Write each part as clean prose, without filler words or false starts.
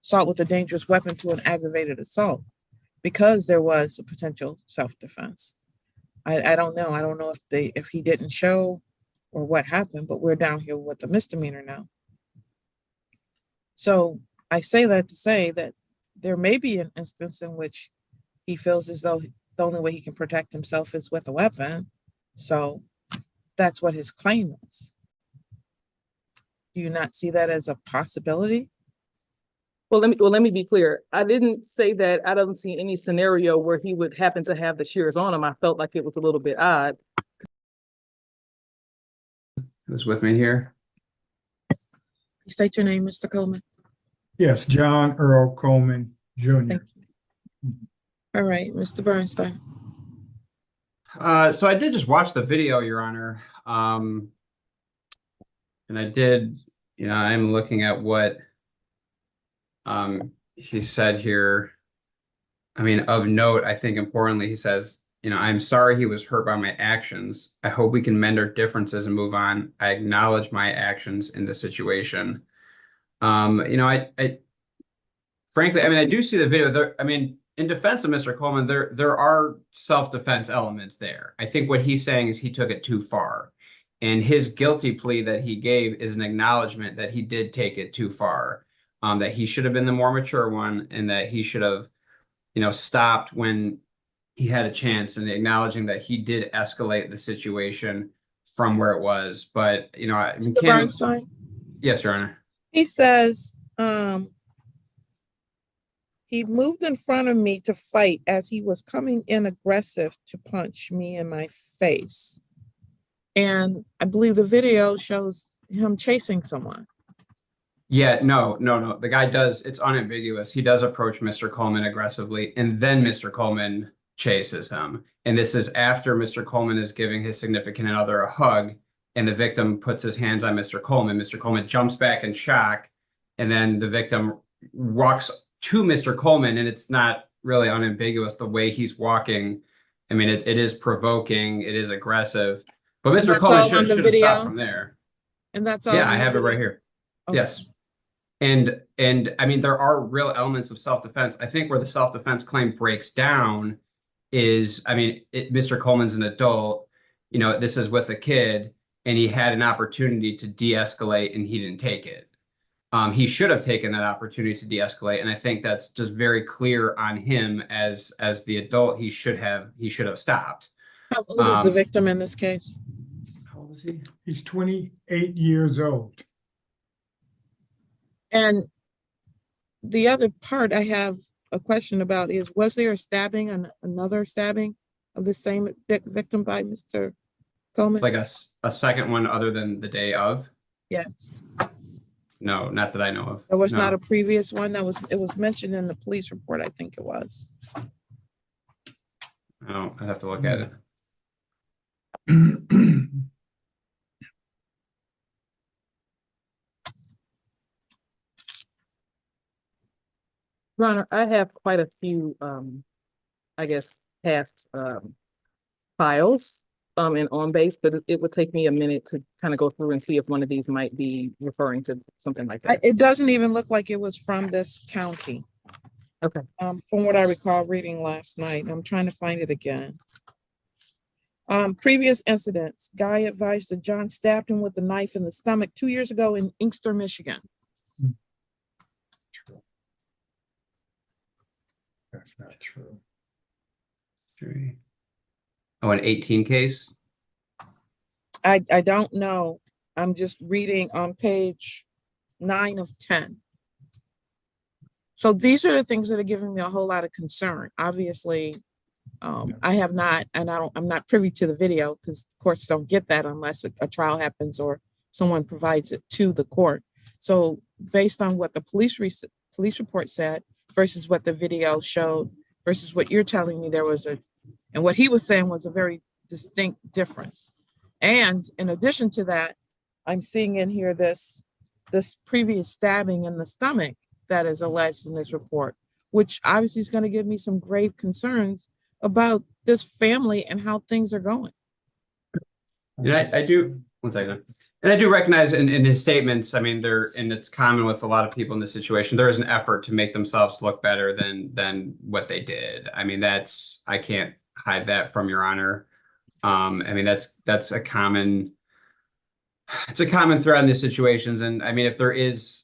assault with a dangerous weapon to an aggravated assault because there was a potential self-defense. I don't know. I don't know if he didn't show or what happened, but we're down here with the misdemeanor now. So I say that to say that there may be an instance in which he feels as though the only way he can protect himself is with a weapon. So that's what his claim is. Do you not see that as a possibility? Well, let me be clear. I didn't say that I don't see any scenario where he would happen to have the shears on him. I felt like it was a little bit odd. Who's with me here? State your name, Mr. Coleman. Yes, John Earl Coleman, Jr. Thank you. All right, Mr. Bernstein. So I did just watch the video, Your Honor. And I did, I'm looking at what he said here. I mean, of note, I think importantly, he says, I'm sorry he was hurt by my actions. I hope we can mend our differences and move on. I acknowledge my actions in this situation. I frankly, I do see the video there. In defense of Mr. Coleman, there are self-defense elements there. I think what he's saying is he took it too far. And his guilty plea that he gave is an acknowledgement that he did take it too far, that he should have been the more mature one, and that he should have, stopped when he had a chance, and acknowledging that he did escalate the situation from where it was. But, Mr. Bernstein? Yes, Your Honor. He says, he moved in front of me to fight as he was coming in aggressive to punch me in my face. And I believe the video shows him chasing someone. Yeah, no. The guy does, it's unambiguous. He does approach Mr. Coleman aggressively, and then Mr. Coleman chases him. And this is after Mr. Coleman is giving his significant other a hug, and the victim puts his hands on Mr. Coleman. Mr. Coleman jumps back in shock, and then the victim walks to Mr. Coleman, and it's not really unambiguous the way he's walking. It is provoking, it is aggressive, but Mr. Coleman should have stopped from there. And that's all. Yeah, I have it right here. Okay. Yes. And there are real elements of self-defense. I think where the self-defense claim breaks down is, Mr. Coleman's an adult, this is with a kid, and he had an opportunity to de-escalate and he didn't take it. He should have taken that opportunity to de-escalate, and I think that's just very clear on him as the adult. He should have stopped. How old is the victim in this case? How old is he? He's 28 years old. And the other part I have a question about is, was there a stabbing and another stabbing of the same victim by Mr. Coleman? Like a second one other than the day of? Yes. No, not that I know of. There was No. not a previous one it was mentioned in the police report, I think it was. Oh, I'd have to look at it. Your Honor, I have quite a few, past files and on base, but it would take me a minute to kind of go through and see if one of these might be referring to something like that. It doesn't even look like it was from this county. Okay. From what I recall reading last night. I'm trying to find it again. Previous incidents. Guy advised that John stabbed him with a knife in the stomach 2 years ago in Inkster, Michigan. That's not true. Oh, an 18 case? I don't know. I'm just reading on page 9 of 10. So these are the things that are giving me a whole lot of concern. Obviously, I have not, and I'm not privy to the video because courts don't get that unless a trial happens or someone provides it to the court. So based on what the police report said versus what the video showed versus what you're telling me, and what he was saying was a very distinct difference. And in addition to that, I'm seeing in here this previous stabbing in the stomach that is alleged in this report, which obviously is going to give me some grave concerns about this family and how things are going. Yeah, I do One second. And I do recognize in his statements, I mean, and it's common with a lot of people in this situation, there is an effort to make themselves look better than what they did. I mean, I can't hide that from Your Honor. I mean, that's a common thread in these situations. And I mean, if there is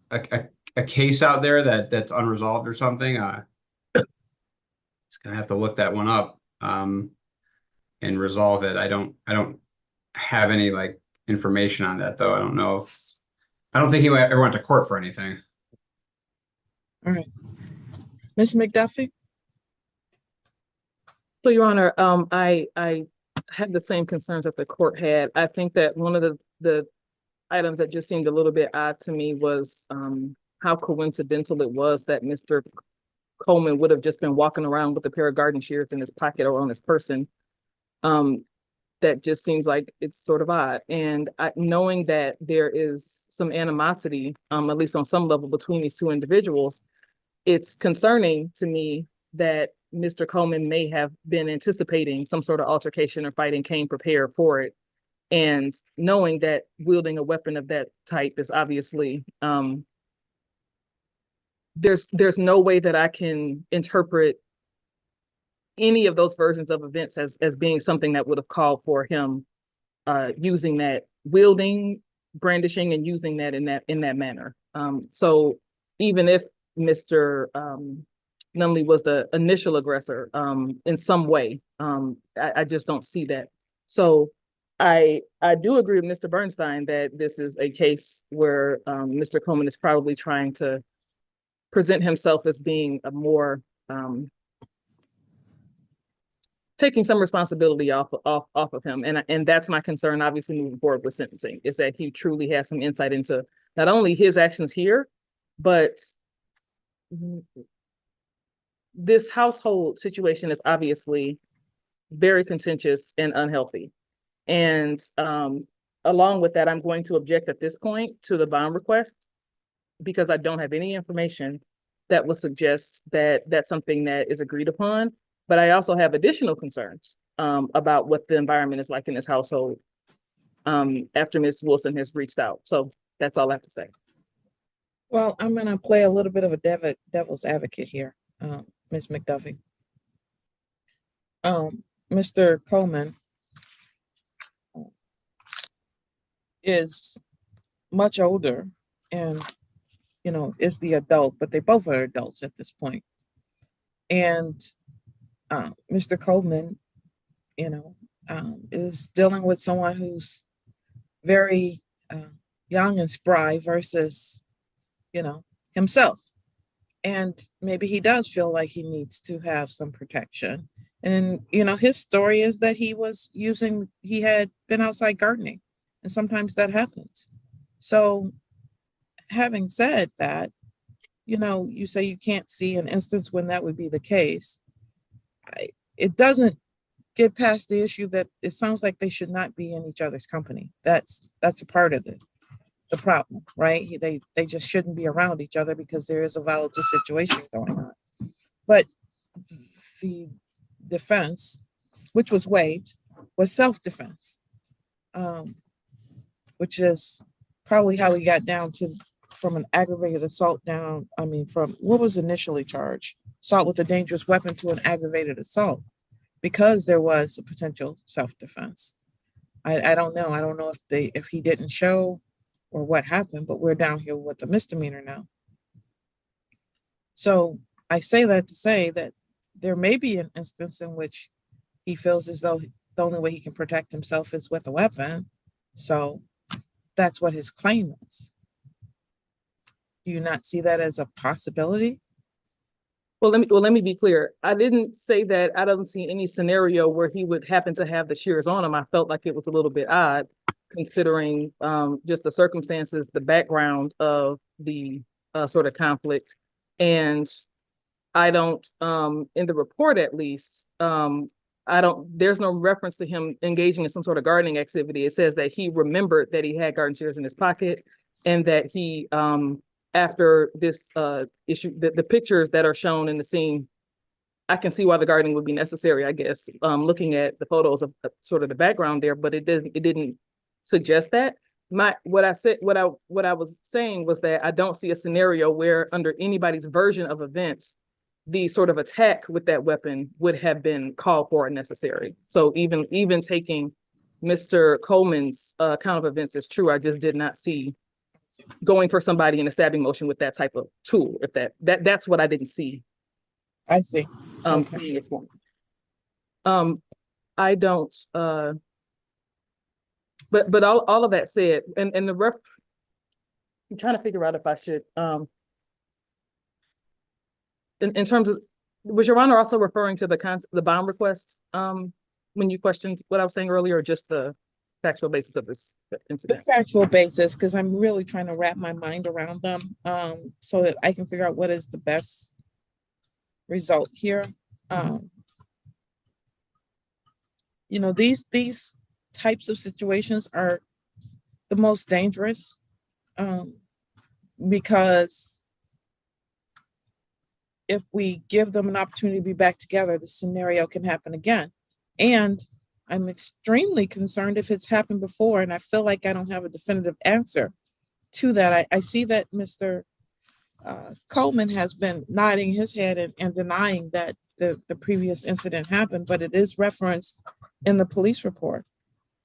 a case out there that's unresolved or something, it's gonna have to look that one up, and resolve it. I don't have any like information on that though. I don't think he ever went to court for anything. All right. Ms. McDuffie? So, Your Honor, I had the same concerns that the court had. I think that one of the items that just seemed a little bit odd to me was how coincidental it was that Mr. Coleman would have just been walking around with a pair of garden shears in his pocket or on his person. That just seems like it's sort of odd. And knowing that there is some animosity, at least on some level, between these two individuals, it's concerning to me that Mr. Coleman may have been anticipating some sort of altercation or fight and came prepared for it. And knowing that wielding a weapon of that type is obviously, there's no way that I can interpret any of those versions of events as being something that would have called for him using that, wielding, brandishing, and using that in that manner. So even if Mr. Nunley was the initial aggressor in some way, I just don't see that. So I do agree with Mr. Bernstein that this is a case where Mr. Coleman is probably trying to present himself as being a more taking some responsibility off of him. And that's my concern, obviously, moving forward with sentencing, is that he truly has some insight into not only his actions here, but this household situation is obviously very contentious and unhealthy. And along with that, I'm going to object at this point to the bond request because I don't have any information that would suggest that that's something that is agreed upon. But I also have additional concerns about what the environment is like in this household after Ms. Wilson has reached out. So that's all I have to say. Well, I'm going to play a little bit of a devil's advocate here, Ms. McDuffie. Mr. Coleman is much older and, is the adult, but they both are adults at this point. And Mr. Coleman, is dealing with someone who's very young and spry versus, himself. And maybe he does feel like he needs to have some protection. And, his story is that he had been outside gardening, and sometimes that happens. So having said that, you say you can't see an instance when that would be the case. It doesn't get past the issue that it sounds like they should not be in each other's company. That's a part of the problem, right? They just shouldn't be around each other because there is a volatile situation going on. But the defense, which was waived, was self-defense, which is probably how we got down from an aggravated assault from what was initially charged, assault with a dangerous weapon, to an aggravated assault, because there was a potential self-defense. I don't know. I don't know if he didn't show or what happened, but we're down here with a misdemeanor now. So I say that to say that there may be an instance in which he feels as though the only way he can protect himself is with a weapon. So that's what his claim is. Do you not see that as a possibility? Well, let me be clear. I didn't say that I don't see any scenario where he would happen to have the shears on him. I felt like it was a little bit odd, considering just the circumstances, the background of the sort of conflict. And I don't, in the report at least, there's no reference to him engaging in some sort of gardening activity. It says that he remembered that he had garden shears in his pocket, and that he, after this issue, the pictures that are shown in the scene, I can see why the gardening would be necessary, I guess, looking at the photos of sort of the background there, but it didn't suggest that. What I was saying was that I don't see a scenario where under anybody's version of events, the sort of attack with that weapon would have been called for or necessary. So even taking Mr. Coleman's account of events as true, I just did not see going for somebody in a stabbing motion with that type of tool. If that's what I didn't see. I see. Okay. Being explained. I don't. But all of that said, and I'm trying to figure out if I should. In terms of, was Your Honor also referring to the bond request when you questioned what I was saying earlier, or just the factual basis of this The incident? factual basis, because I'm really trying to wrap my mind around them, so that I can figure out what is the best result here. You know, these types of situations are the most dangerous, because if we give them an opportunity to be back together, the scenario can happen again. And I'm extremely concerned if it's happened before, and I feel like I don't have a definitive answer to that. I see that Mr. Coleman has been nodding his head and denying that the previous incident happened, but it is referenced in the police report.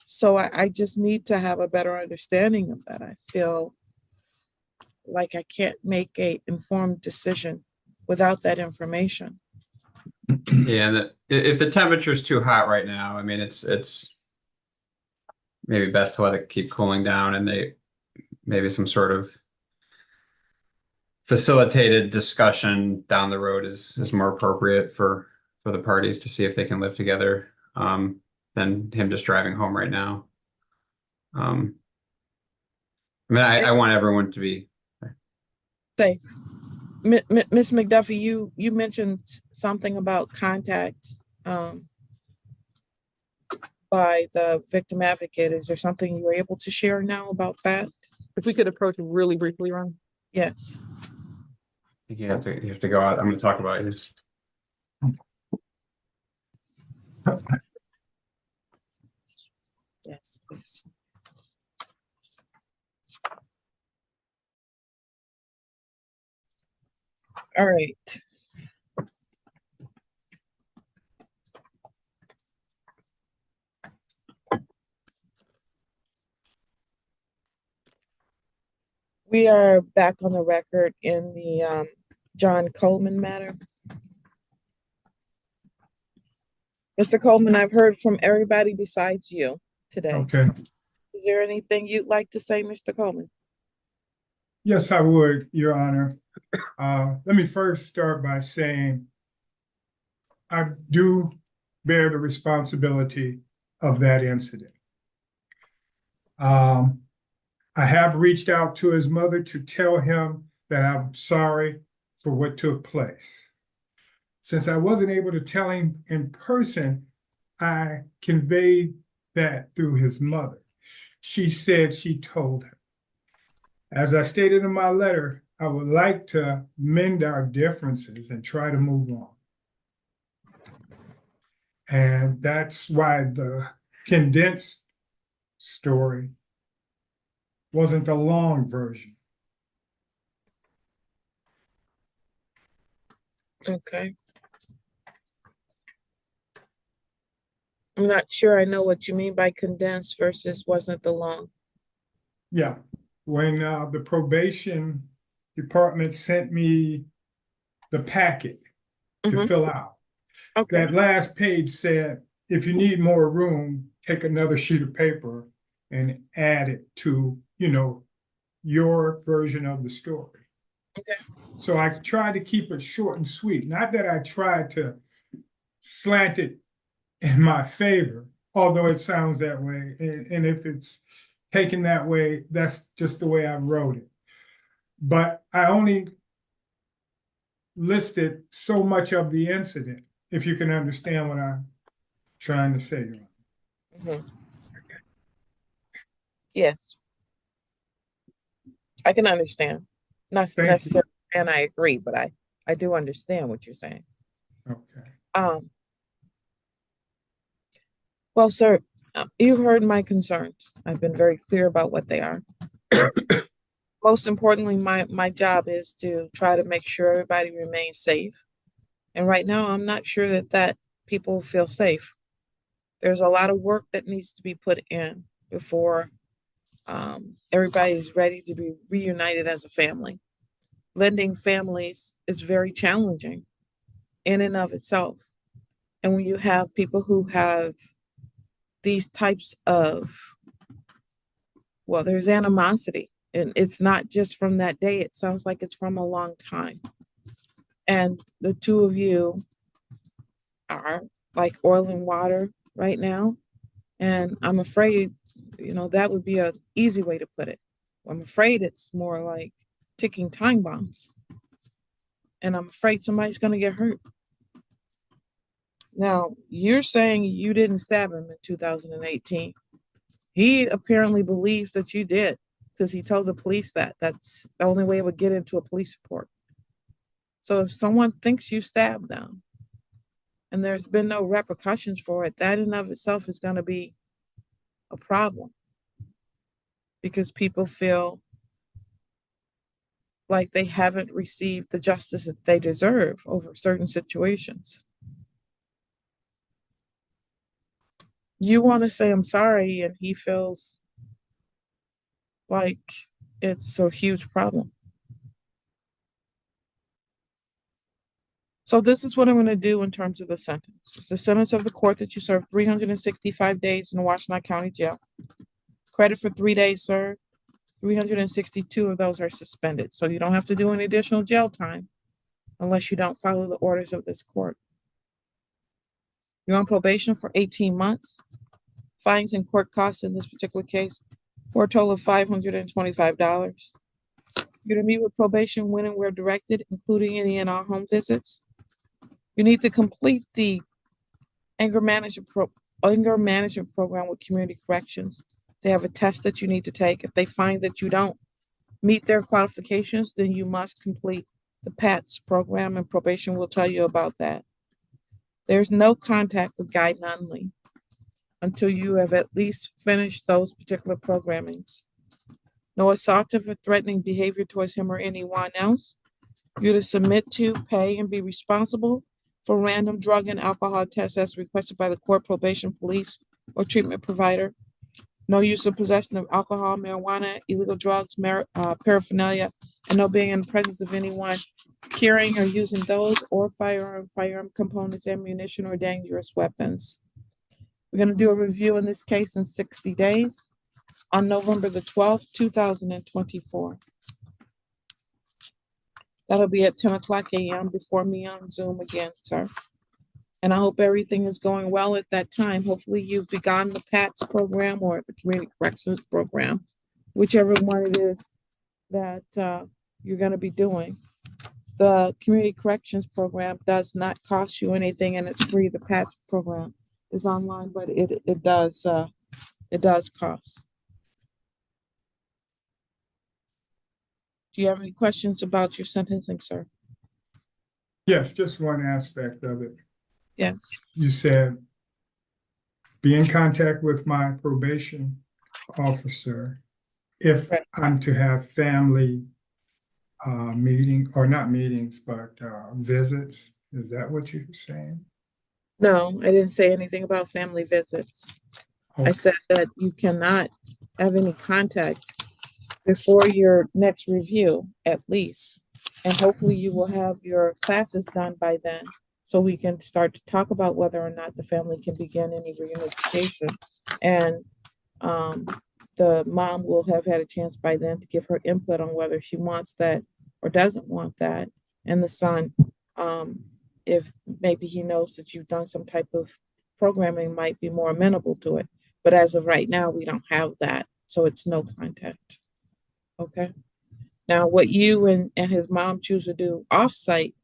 So I just need to have a better understanding of that. I feel like I can't make an informed decision without that information. Yeah, if the temperature's too hot right now, I mean, it's maybe best to let it keep cooling down, and maybe some sort of facilitated discussion down the road is more appropriate for the parties to see if they can live together, than him just driving home right now. I mean, I want everyone to be Safe. Miss McDuffie, you mentioned something about contact by the victim advocate. Is there something you were able to share now about that? If we could approach really briefly, Ron. Yes. you have to go out. I'm going to talk about it. Yes, please. All right. We are back on the record in the John Coleman matter. Mr. Coleman, I've heard from everybody besides you today. Okay. Is there anything you'd like to say, Mr. Coleman? Yes, I would, Your Honor. Let me first start by saying I do bear the responsibility of that incident. I have reached out to his mother to tell him that I'm sorry for what took place. Since I wasn't able to tell him in person, I conveyed that through his mother. She said she told him. As I stated in my letter, I would like to mend our differences and try to move on. And that's why the condensed story wasn't the long version. Okay. I'm not sure I know what you mean by condensed versus wasn't the long. Yeah, when the probation department sent me the packet to Mhm. fill out, Okay, that last page said, if you need more room, take another sheet of paper and add it to, your version of the story. Okay. So I tried to keep it short and sweet. Not that I tried to slant it in my favor, although it sounds that way. And if it's taken that way, that's just the way I wrote it. But I only listed so much of the incident, if you can understand what I'm trying to say. Mhm. Yes, I can understand. Not Thank you. necessarily, and I agree, but I do understand what you're saying. Okay. Well, sir, You've heard my concerns. I've been very clear about what they are. Most importantly, my job is to try to make sure everybody remains safe. And right now, I'm not sure that people feel safe. There's a lot of work that needs to be put in before everybody is ready to be reunited as a family. Blending families is very challenging in and of itself. And when you have people who have these types of, well, there's animosity, and it's not just from that day. It sounds like it's from a long time. And the two of you are like oil and water right now. And I'm afraid, that would be an easy way to put it. I'm afraid it's more like ticking time bombs. And I'm afraid somebody's going to get hurt. Now, you're saying you didn't stab him in 2018. He apparently believes that you did because he told the police that. That's the only way it would get into a police report. So if someone thinks you stabbed them and there's been no repercussions for it, that in of itself is going to be a problem because people feel like they haven't received the justice that they deserve over certain situations. You want to say, I'm sorry, and he feels like it's a huge problem. So this is what I'm going to do in terms of the sentence. It's the sentence of the court that you serve 365 days in Washington County Jail. Credit for 3 days served. 362 of those are suspended. So you don't have to do any additional jail time unless you don't follow the orders of this court. You're on probation for 18 months. Fines and court costs in this particular case for a total of $525. You're to meet with probation when and where directed, including any and all home visits. You need to complete the anger management program with community corrections. They have a test that you need to take. If they find that you don't meet their qualifications, then you must complete the PATS program, and probation will tell you about that. There's no contact with Guy Nunley until you have at least finished those particular programmings. No assaultive or threatening behavior towards him or anyone else. You're to submit to, pay, and be responsible for random drug and alcohol tests as requested by the court, probation, police, or treatment provider. No use or possession of alcohol, marijuana, illegal drugs, paraphernalia, and no being in the presence of anyone carrying or using those or firearm components, ammunition, or dangerous weapons. We're going to do a review in this case in 60 days on November the 12th, 2024. That'll be at 10:00 a.m. before me on Zoom again, sir. And I hope everything is going well at that time. Hopefully you've begun the PATS program or the community corrections program, whichever one it is that you're going to be doing. The community corrections program does not cost you anything, and it's free. The PATS program is online, but it does cost. Do you have any questions about your sentencing, sir? Yes, just one aspect of it. Yes. You said, be in contact with my probation officer if Right. I'm to have family meeting, or not meetings, but visits. Is that what you're saying? No, I didn't say anything about family visits. I Okay. said that you cannot have any contact before your next review, at least. And hopefully you will have your classes done by then, so we can start to talk about whether or not the family can begin any reunification. And the mom will have had a chance by then to give her input on whether she wants that or doesn't want that. And the son, if maybe he knows that you've done some type of programming, might be more amenable to it. But as of right now, we don't have that. So it's no contact. Okay. Now, what you and his mom choose to do offsite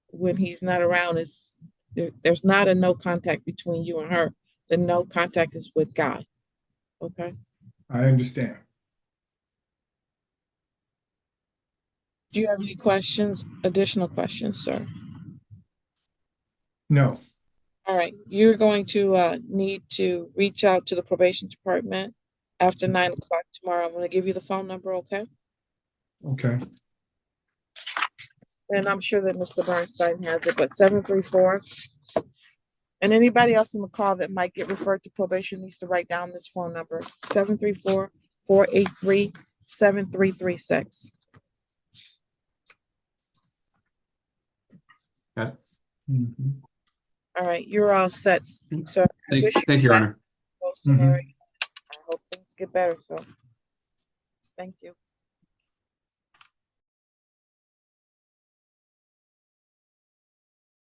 when he's not around is there's not a no contact between you and her. The no contact is with God. Okay. I understand. Do you have any questions, additional questions, sir? No. All right, you're going to need to reach out to the probation department after 9 o'clock tomorrow. I'm gonna give you the phone number, okay? Okay, And I'm sure that Mr. Bernstein has it, but 734. And anybody else on the call that might get referred to probation needs to write down this phone number, 734-483-7336. Okay. mhm, All right, you're all set, sir. I wish you Thank you, Your luck Honor. in those scenarios. I hope things get better, so. Thank you.